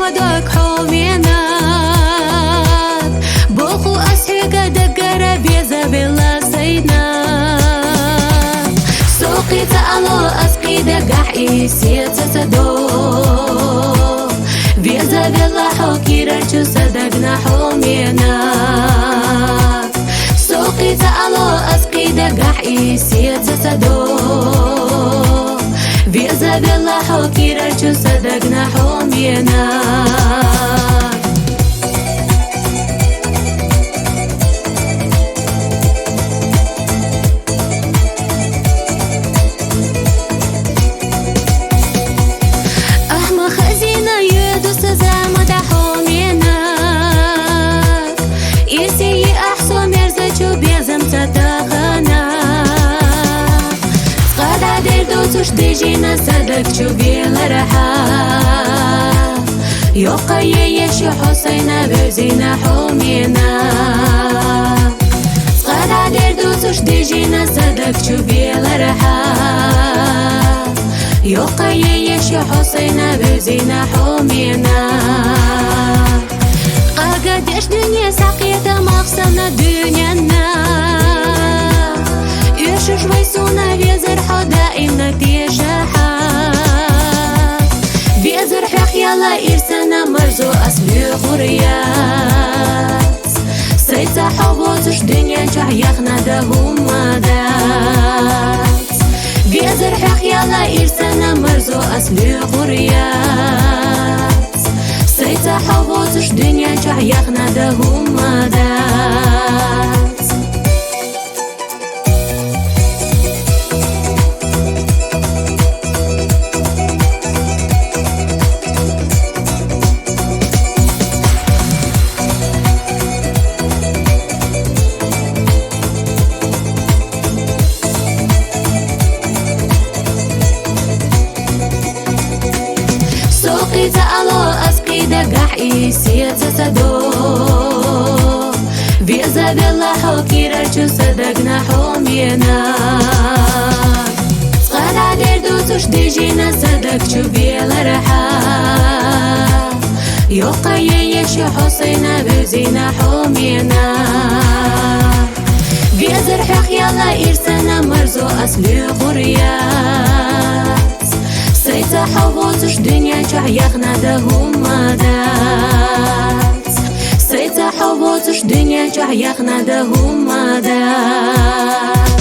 ودك حومينك بوخو أسحيك دقر بيزا بلا سينك سوقي تألو أسقي دقح إيسي تسدو بيزا بلا حوكي رجو صدقنا حومينك سوقي تألو أسقي دقح إيسي تسدو بيزا بلا حوكي رجو صدقنا حومينك ديجينا صدق شوفي لرحا يوقي يشي حسينا بزينا حومينا صغار عدير دوتوش ديجينا صدق شوفي لرحا يوقي يشي حسينا بزينا حومينا قاقدش دنيا ساقية مغصنا دنيانا يشوش ويسونا بيزر حدا إنك تيجاحا بيزر حق يلا إرسانا مرزو أسلي غريات سيتا حبوتش دنيا جح يخنا دهم مدات بيزر حق يلا إرسانا مرزو أسلي غريات سيتا حبوتش دنيا جح يخنا دهم مدات تألو أسقي دقح إيسي تسدو بيزا بلا حوكي رجو صدقنا حومينا صغار عدير دوتوش ديجينا صدق شوفي لرحا يوقي يشي حسينا بزينا حومينا بيزر حق يلا إرسانا مرزو أسلي غريات سيتا حبوتش دنيا جح يخنا دهم مدات سيتا حبوتش دنيا جح يخنا دهم مدات